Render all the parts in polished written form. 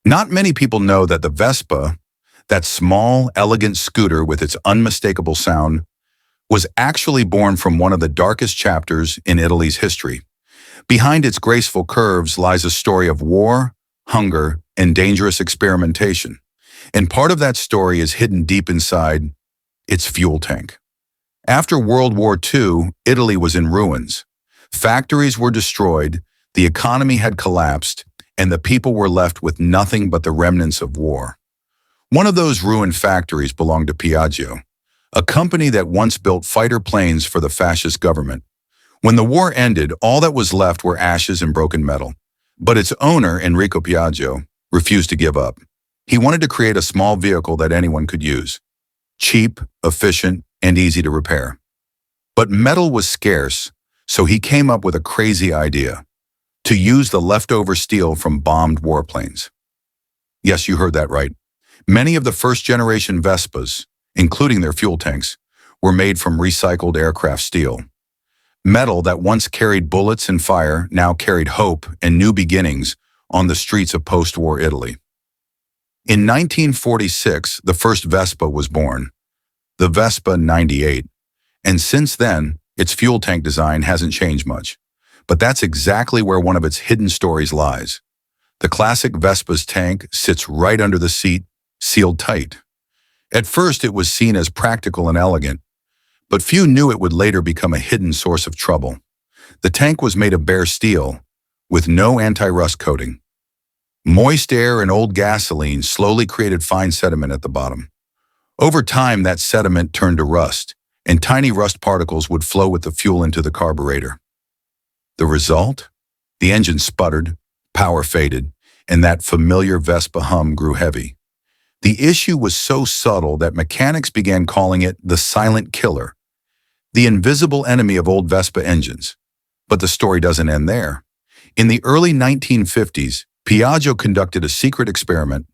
Not many people know that the Vespa, that small, elegant scooter with its unmistakable sound, was actually born from one of the darkest chapters in Italy's history. Behind its graceful curves lies a story of war, hunger, and dangerous experimentation. And part of that story is hidden deep inside its fuel tank. After World War II, Italy was in ruins. Factories were destroyed, the economy had collapsed, and the people were left with nothing but the remnants of war. One of those ruined factories belonged to Piaggio, a company that once built fighter planes for the fascist government. When the war ended, all that was left were ashes and broken metal. But its owner, Enrico Piaggio, refused to give up. He wanted to create a small vehicle that anyone could use. Cheap, efficient, and easy to repair. But metal was scarce, so he came up with a crazy idea: to use the leftover steel from bombed warplanes. Yes, you heard that right. Many of the first-generation Vespas, including their fuel tanks, were made from recycled aircraft steel. Metal that once carried bullets and fire now carried hope and new beginnings on the streets of post-war Italy. In 1946, the first Vespa was born, the Vespa 98, and since then, its fuel tank design hasn't changed much. But that's exactly where one of its hidden stories lies. The classic Vespa's tank sits right under the seat, sealed tight. At first, it was seen as practical and elegant, but few knew it would later become a hidden source of trouble. The tank was made of bare steel, with no anti-rust coating. Moist air and old gasoline slowly created fine sediment at the bottom. Over time, that sediment turned to rust, and tiny rust particles would flow with the fuel into the carburetor. The result? The engine sputtered, power faded, and that familiar Vespa hum grew heavy. The issue was so subtle that mechanics began calling it the silent killer, the invisible enemy of old Vespa engines. But the story doesn't end there. In the early 1950s, Piaggio conducted a secret experiment,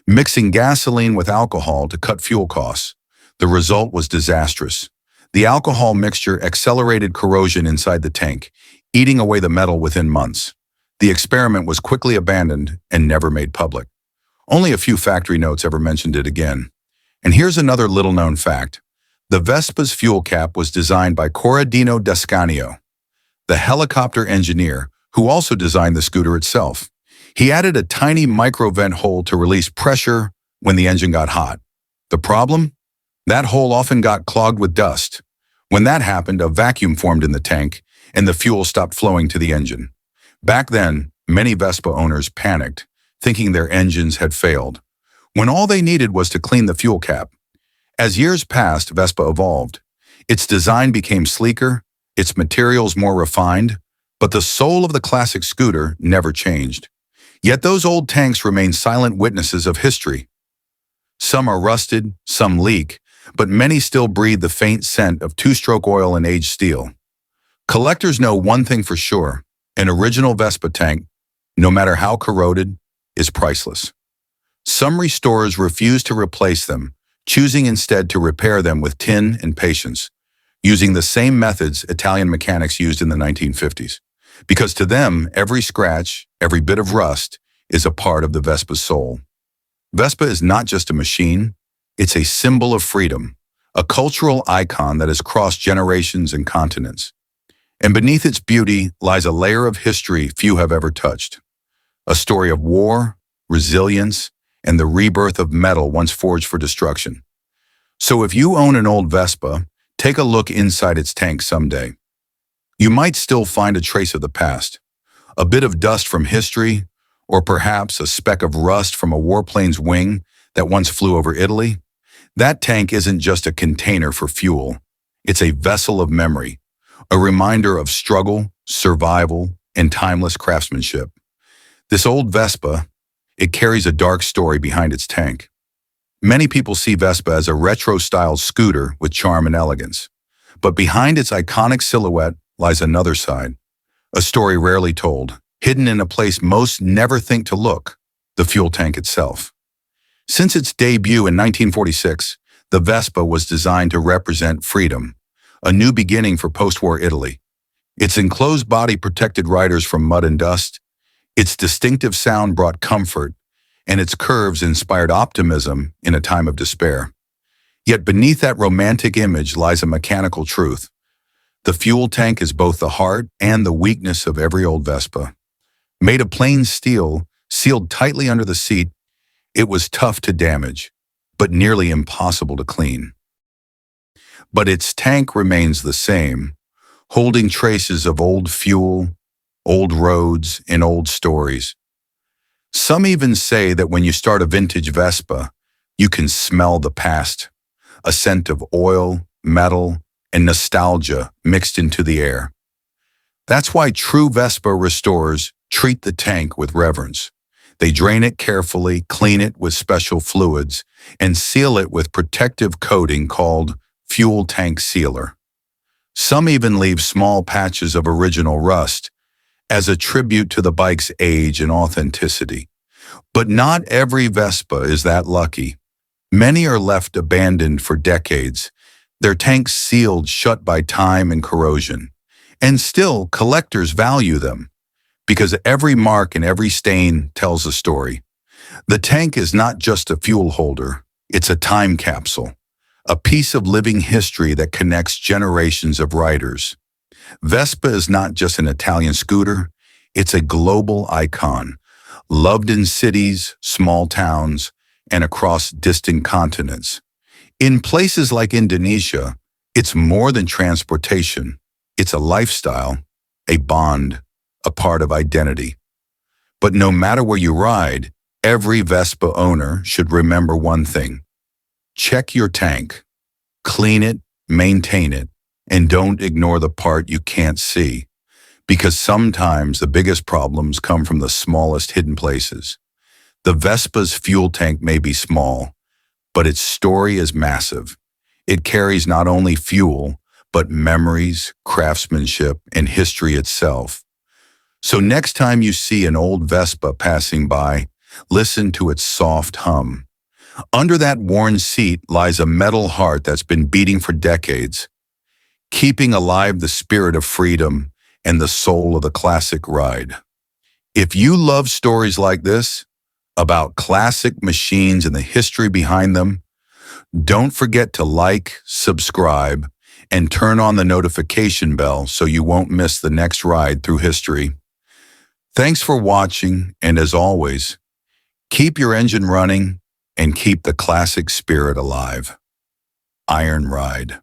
mixing gasoline with alcohol to cut fuel costs. The result was disastrous. The alcohol mixture accelerated corrosion inside the tank, eating away the metal within months. The experiment was quickly abandoned and never made public. Only a few factory notes ever mentioned it again. And here's another little-known fact. The Vespa's fuel cap was designed by Corradino Descanio, the helicopter engineer who also designed the scooter itself. He added a tiny micro-vent hole to release pressure when the engine got hot. The problem? That hole often got clogged with dust. When that happened, a vacuum formed in the tank, and the fuel stopped flowing to the engine. Back then, many Vespa owners panicked, thinking their engines had failed, when all they needed was to clean the fuel cap. As years passed, Vespa evolved. Its design became sleeker, its materials more refined, but the soul of the classic scooter never changed. Yet those old tanks remain silent witnesses of history. Some are rusted, some leak, but many still breathe the faint scent of two-stroke oil and aged steel. Collectors know one thing for sure: an original Vespa tank, no matter how corroded, is priceless. Some restorers refuse to replace them, choosing instead to repair them with tin and patience, using the same methods Italian mechanics used in the 1950s. Because to them, every scratch, every bit of rust, is a part of the Vespa's soul. Vespa is not just a machine, it's a symbol of freedom, a cultural icon that has crossed generations and continents. And beneath its beauty lies a layer of history few have ever touched. A story of war, resilience, and the rebirth of metal once forged for destruction. So if you own an old Vespa, take a look inside its tank someday. You might still find a trace of the past, a bit of dust from history, or perhaps a speck of rust from a warplane's wing that once flew over Italy. That tank isn't just a container for fuel. It's a vessel of memory, a reminder of struggle, survival, and timeless craftsmanship. This old Vespa, it carries a dark story behind its tank. Many people see Vespa as a retro-styled scooter with charm and elegance. But behind its iconic silhouette lies another side, a story rarely told, hidden in a place most never think to look: the fuel tank itself. Since its debut in 1946, the Vespa was designed to represent freedom, a new beginning for post-war Italy. Its enclosed body protected riders from mud and dust. Its distinctive sound brought comfort, and its curves inspired optimism in a time of despair. Yet beneath that romantic image lies a mechanical truth. The fuel tank is both the heart and the weakness of every old Vespa. Made of plain steel, sealed tightly under the seat, it was tough to damage, but nearly impossible to clean. But its tank remains the same, holding traces of old fuel, old roads, and old stories. Some even say that when you start a vintage Vespa, you can smell the past, a scent of oil, metal, and nostalgia mixed into the air. That's why true Vespa restorers treat the tank with reverence. They drain it carefully, clean it with special fluids, and seal it with protective coating called fuel tank sealer. Some even leave small patches of original rust as a tribute to the bike's age and authenticity. But not every Vespa is that lucky. Many are left abandoned for decades, their tanks sealed shut by time and corrosion. And still, collectors value them, because every mark and every stain tells a story. The tank is not just a fuel holder, it's a time capsule, a piece of living history that connects generations of riders. Vespa is not just an Italian scooter, it's a global icon, loved in cities, small towns, and across distant continents. In places like Indonesia, it's more than transportation. It's a lifestyle, a bond, a part of identity. But no matter where you ride, every Vespa owner should remember one thing. Check your tank, clean it, maintain it, and don't ignore the part you can't see, because sometimes the biggest problems come from the smallest hidden places. The Vespa's fuel tank may be small, but its story is massive. It carries not only fuel, but memories, craftsmanship, and history itself. So next time you see an old Vespa passing by, listen to its soft hum. Under that worn seat lies a metal heart that's been beating for decades, keeping alive the spirit of freedom and the soul of the classic ride. If you love stories like this, about classic machines and the history behind them, don't forget to like, subscribe, and turn on the notification bell so you won't miss the next ride through history. Thanks for watching, and as always, keep your engine running and keep the classic spirit alive. Iron Ride.